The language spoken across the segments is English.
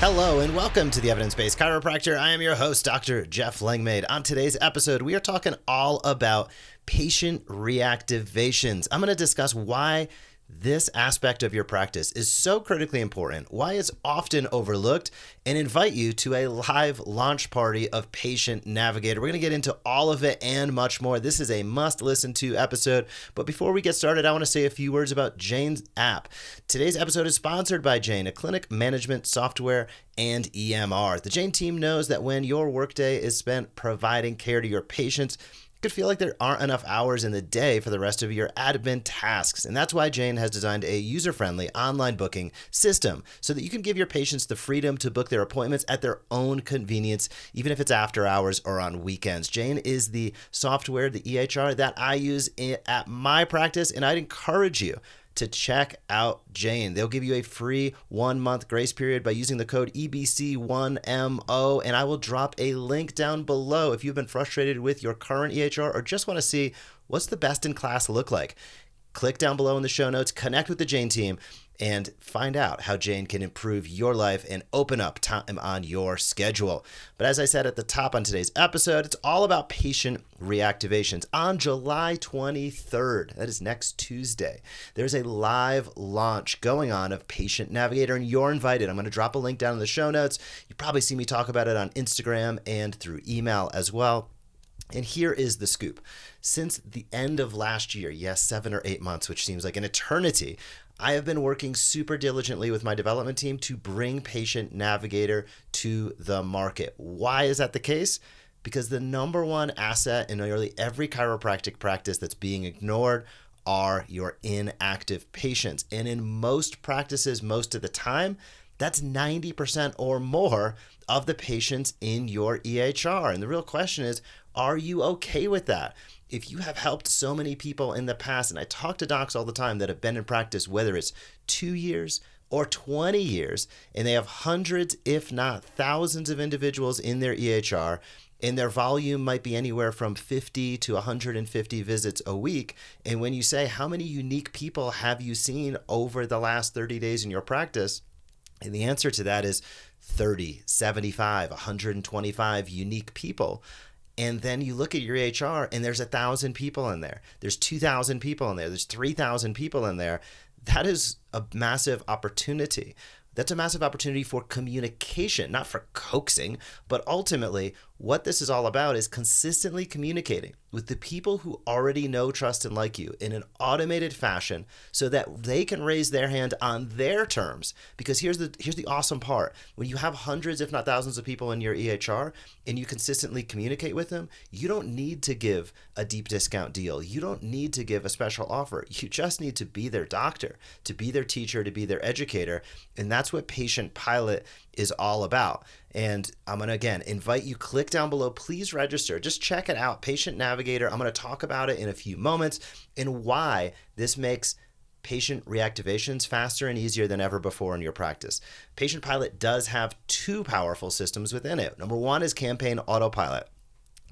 Hello and welcome to the Evidence Based Chiropractor. I am your host, Dr. Jeff Langmaid. On today's episode, we are talking all about patient reactivations. I'm going to discuss why this aspect of your practice is so critically important, why it's often overlooked, and invite you to a live launch party of Patient Navigator. We're going to get into all of it and much more. This is a must listen to episode. But before we get started, I want to say a few words about Jane's app. Today's episode is sponsored by Jane, a clinic management software and EMR. The Jane team knows that when your workday is spent providing care to your patients, could feel like there aren't enough hours in the day for the rest of your admin tasks. And that's why Jane has designed a user-friendly online booking system so that you can give your patients the freedom to book their appointments at their own convenience, even if it's after hours or on weekends. Jane is the software, the EHR that I use at my practice, and I'd encourage you to check out Jane. They'll give you a free 1-month grace period by using the code EBC1MO, and I will drop a link down below if you've been frustrated with your current EHR or just want to see what's the best in class look like. Click down below in the show notes, connect with the Jane team, and find out how Jane can improve your life and open up time on your schedule. But as I said at the top on today's episode, it's all about patient reactivations. On July 23rd, that is next Tuesday, there's a live launch going on of Patient Navigator, and you're invited. I'm going to drop a link down in the show notes. You probably see me talk about it on Instagram and through email as well. And here is the scoop. Since the end of last year, yes, 7 or 8 months, which seems like an eternity, I have been working super diligently with my development team to bring Patient Navigator to the market. Why is that the case? Because the number one asset in nearly every chiropractic practice that's being ignored are your inactive patients. And in most practices, most of the time, that's 90% or more of the patients in your EHR. And the real question is, are you okay with that? If you have helped so many people in the past, and I talk to docs all the time that have been in practice, whether it's 2 years or 20 years, and they have hundreds, if not thousands of individuals in their EHR, and their volume might be anywhere from 50 to 150 visits a week. And when you say, how many unique people have you seen over the last 30 days in your practice? And the answer to that is 30, 75, 125 unique people. And then you look at your EHR and there's 1,000 people in there. There's 2,000 people in there. There's 3,000 people in there. That is a massive opportunity. That's a massive opportunity for communication, not for coaxing, but ultimately what this is all about is consistently communicating with the people who already know, trust, and like you in an automated fashion so that they can raise their hand on their terms. Because here's the awesome part. When you have hundreds, if not thousands of people in your EHR and you consistently communicate with them, you don't need to give a deep discount deal. You don't need to give a special offer. You just need to be their doctor, to be their teacher, to be their educator. And that's what Patient Pilot is all about. And I'm going to, again, invite you, click down below, please register. Just check it out, Patient Navigator. I'm going to talk about it in a few moments and why this makes patient reactivations faster and easier than ever before in your practice. Patient Pilot does have two powerful systems within it. Number one is Campaign Autopilot.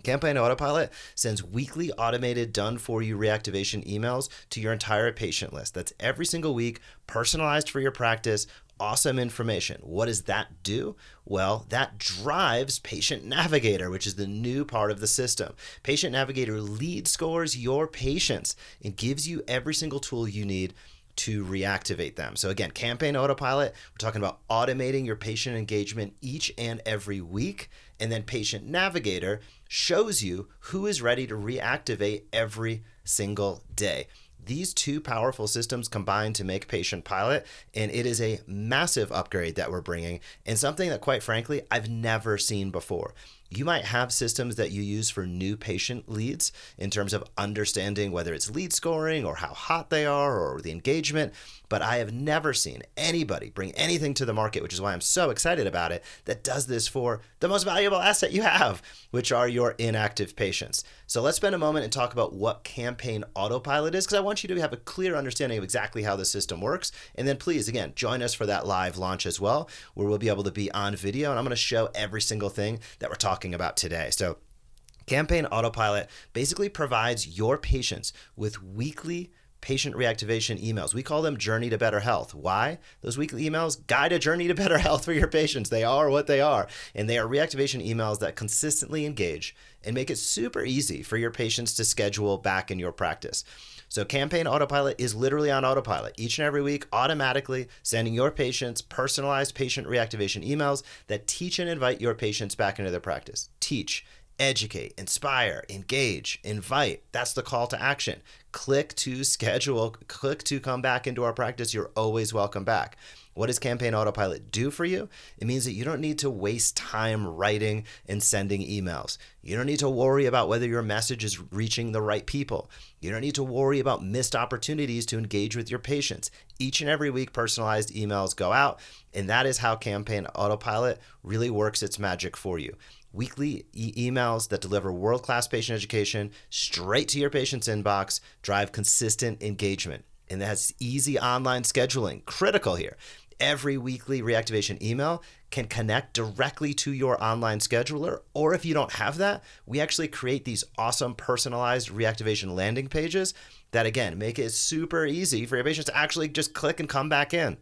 Campaign Autopilot sends weekly automated done-for-you reactivation emails to your entire patient list. That's every single week, personalized for your practice. Awesome information. What does that do? Well, that drives Patient Navigator, which is the new part of the system. Patient Navigator lead scores your patients and gives you every single tool you need to reactivate them. So again, Campaign Autopilot, we're talking about automating your patient engagement each and every week. And then Patient Navigator shows you who is ready to reactivate every single day. These two powerful systems combine to make Patient Pilot, and it is a massive upgrade that we're bringing and something that, quite frankly, I've never seen before. You might have systems that you use for new patient leads in terms of understanding whether it's lead scoring or how hot they are or the engagement, but I have never seen anybody bring anything to the market, which is why I'm so excited about it, that does this for the most valuable asset you have, which are your inactive patients. So let's spend a moment and talk about what Campaign Autopilot is, because I want you to have a clear understanding of exactly how the system works. And then please, again, join us for that live launch as well, where we'll be able to be on video, and I'm going to show every single thing that we're talking about today. So Campaign Autopilot basically provides your patients with weekly patient reactivation emails. We call them Journey to Better Health. Why? Those weekly emails guide a journey to better health for your patients. They are what they are. And they are reactivation emails that consistently engage and make it super easy for your patients to schedule back in your practice. So Campaign Autopilot is literally on autopilot each and every week, automatically sending your patients personalized patient reactivation emails that teach and invite your patients back into their practice. Teach, educate, inspire, engage, invite. That's the call to action. Click to schedule, click to come back into our practice. You're always welcome back. What does Campaign Autopilot do for you? It means that you don't need to waste time writing and sending emails. You don't need to worry about whether your message is reaching the right people. You don't need to worry about missed opportunities to engage with your patients. Each and every week, personalized emails go out, and that is how Campaign Autopilot really works its magic for you. Weekly emails that deliver world-class patient education straight to your patient's inbox drive consistent engagement. And that's easy online scheduling, critical here. Every weekly reactivation email can connect directly to your online scheduler, or if you don't have that, we actually create these awesome personalized reactivation landing pages that, again, make it super easy for your patients to actually just click and come back in.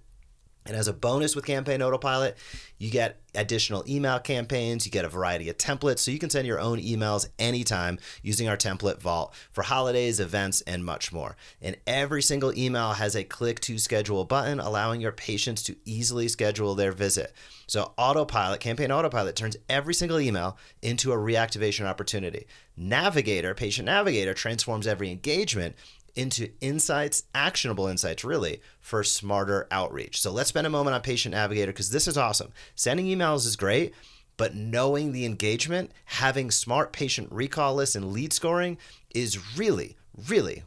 And as a bonus with Campaign Autopilot, you get additional email campaigns, you get a variety of templates, so you can send your own emails anytime using our template vault for holidays, events, and much more. And every single email has a click to schedule button, allowing your patients to easily schedule their visit. So Autopilot, Campaign Autopilot, turns every single email into a reactivation opportunity. Navigator, Patient Navigator, transforms every engagement into insights, actionable insights, really, for smarter outreach. So let's spend a moment on Patient Navigator, because this is awesome. Sending emails is great, but knowing the engagement, having smart patient recall lists and lead scoring is really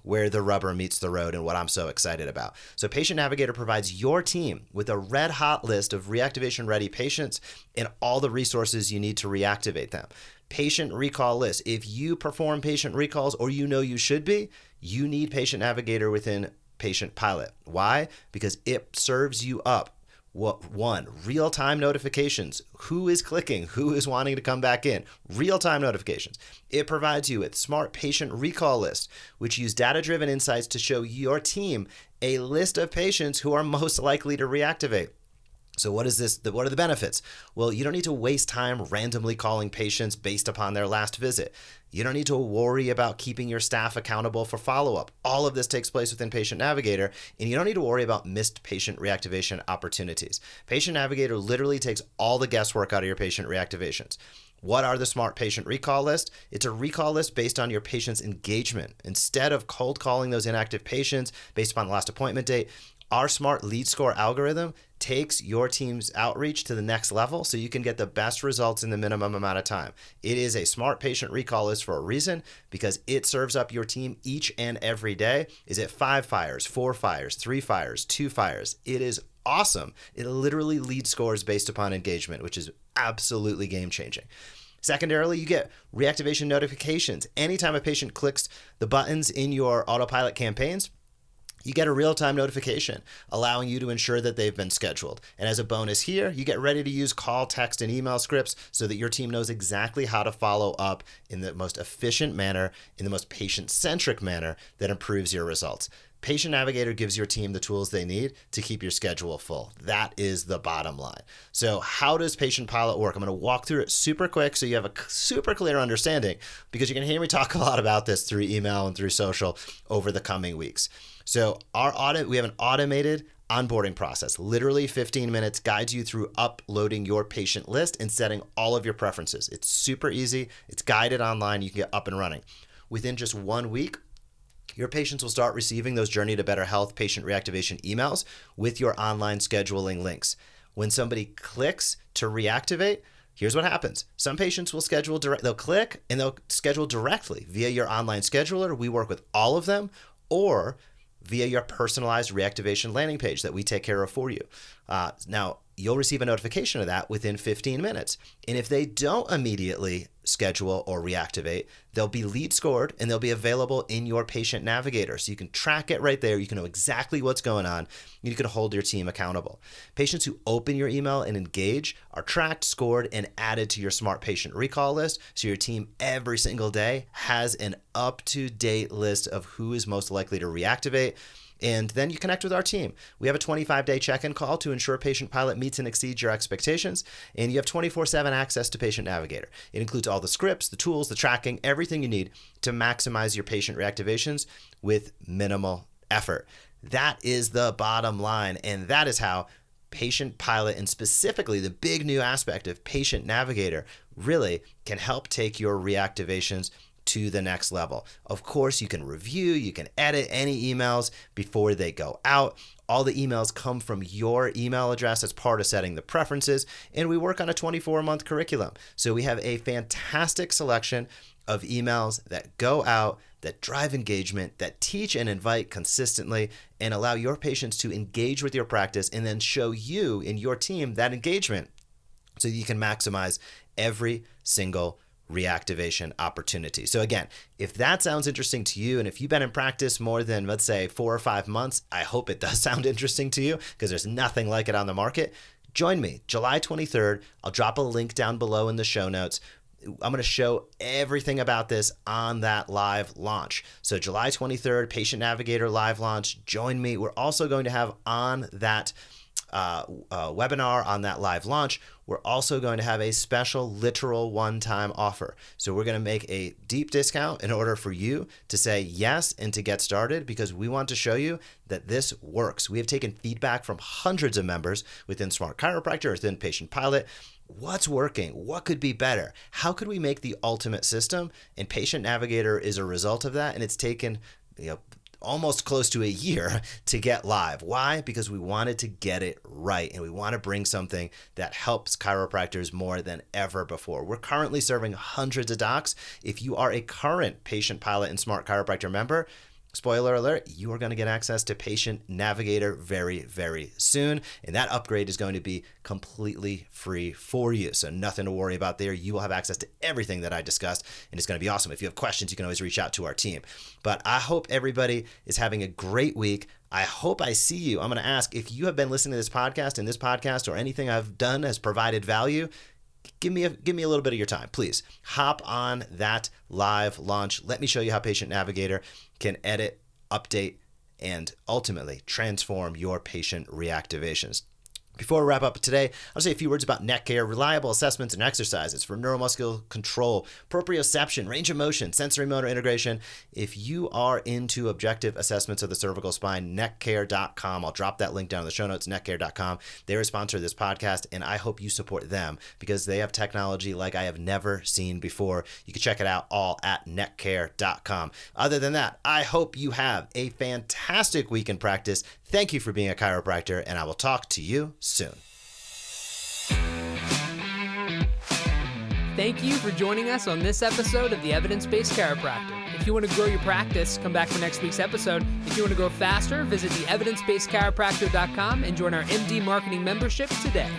where the rubber meets the road and what I'm so excited about. So Patient Navigator provides your team with a red hot list of reactivation ready patients and all the resources you need to reactivate them. Patient recall list. If you perform patient recalls, or you know you should be, you need Patient Navigator within Patient Pilot. Why? Because it serves you up one, real-time notifications. Who is clicking? Who is wanting to come back in? Real-time notifications. It provides you with smart patient recall lists, which use data-driven insights to show your team a list of patients who are most likely to reactivate. So what is this? What are the benefits? Well, you don't need to waste time randomly calling patients based upon their last visit. You don't need to worry about keeping your staff accountable for follow-up. All of this takes place within Patient Navigator, and you don't need to worry about missed patient reactivation opportunities. Patient Navigator literally takes all the guesswork out of your patient reactivations. What are the smart patient recall lists? It's a recall list based on your patient's engagement. Instead of cold calling those inactive patients based upon the last appointment date, our smart lead score algorithm takes your team's outreach to the next level so you can get the best results in the minimum amount of time. It is a smart patient recall list for a reason, because it serves up your team each and every day. Is it 5 fires, 4 fires, 3 fires, 2 fires? It is awesome. It literally lead scores based upon engagement, which is absolutely game changing. Secondarily, you get reactivation notifications. Anytime a patient clicks the buttons in your autopilot campaigns, you get a real-time notification allowing you to ensure that they've been scheduled. And as a bonus here, you get ready to use call, text, and email scripts so that your team knows exactly how to follow up in the most efficient manner, in the most patient-centric manner that improves your results. Patient Navigator gives your team the tools they need to keep your schedule full. That is the bottom line. So how does Patient Pilot work? I'm going to walk through it super quick so you have a super clear understanding, because you're going to hear me talk a lot about this through email and through social over the coming weeks. So we have an automated onboarding process. Literally 15 minutes guides you through uploading your patient list and setting all of your preferences. It's super easy. It's guided online. You can get up and running. Within just 1 week, your patients will start receiving those Journey to Better Health patient reactivation emails with your online scheduling links. When somebody clicks to reactivate, here's what happens. Some patients will schedule they'll click and they'll schedule directly via your online scheduler. We work with all of them, or via your personalized reactivation landing page that we take care of for you. Now, you'll receive a notification of that within 15 minutes. And if they don't immediately schedule or reactivate, they'll be lead scored and they'll be available in your patient navigator. So you can track it right there. You can know exactly what's going on. You can hold your team accountable. Patients who open your email and engage are tracked, scored, and added to your smart patient recall list. So your team every single day has an up-to-date list of who is most likely to reactivate. And then you connect with our team. We have a 25-day check-in call to ensure Patient Pilot meets and exceeds your expectations. And you have 24/7 access to Patient Navigator. It includes all the scripts, the tools, the tracking, everything you need to maximize your patient reactivations with minimal effort. That is the bottom line. And that is how Patient Pilot, and specifically the big new aspect of Patient Navigator, really can help take your reactivations to the next level. Of course, you can review, you can edit any emails before they go out. All the emails come from your email address as part of setting the preferences, and we work on a 24-month curriculum. So we have a fantastic selection of emails that go out, that drive engagement, that teach and invite consistently, and allow your patients to engage with your practice and then show you and your team that engagement so you can maximize every single reactivation opportunity. So again, if that sounds interesting to you, and if you've been in practice more than, let's say, 4 or 5 months, I hope it does sound interesting to you because there's nothing like it on the market. Join me July 23rd. I'll drop a link down below in the show notes. I'm going to show everything about this on that live launch. So July 23rd, Patient Navigator live launch. Join me. We're also going to have on that webinar, on that live launch, we're also going to have a special literal one-time offer. So we're going to make a deep discount in order for you to say yes and to get started, because we want to show you that this works. We have taken feedback from hundreds of members within Smart Chiropractor, within Patient Pilot. What's working? What could be better? How could we make the ultimate system? And Patient Navigator is a result of that, and it's taken almost close to a year to get live. Why? Because we wanted to get it right, and we want to bring something that helps chiropractors more than ever before. We're currently serving hundreds of docs. If you are a current Patient Pilot and Smart Chiropractor member, spoiler alert, you are going to get access to Patient Navigator very, very soon. And that upgrade is going to be completely free for you. So nothing to worry about there. You will have access to everything that I discussed, and it's going to be awesome. If you have questions, you can always reach out to our team. But I hope everybody is having a great week. I hope I see you. I'm going to ask, if you have been listening to this podcast, and this podcast or anything I've done has provided value, give me a little bit of your time, please. Hop on that live launch. Let me show you how Patient Navigator can edit, update, and ultimately transform your patient reactivations. Before we wrap up today, I'll say a few words about neck care, reliable assessments and exercises for neuromuscular control, proprioception, range of motion, sensory motor integration. If you are into objective assessments of the cervical spine, neckcare.com. I'll drop that link down in the show notes, neckcare.com. They're a sponsor of this podcast, and I hope you support them because they have technology like I have never seen before. You can check it out all at neckcare.com. Other than that, I hope you have a fantastic week in practice. Thank you for being a chiropractor, and I will talk to you soon. Thank you for joining us on this episode of the Evidence Based Chiropractor. If you want to grow your practice, come back for next week's episode. If you want to grow faster, visit the evidencebasedchiropractor.com and join our MD Marketing membership today.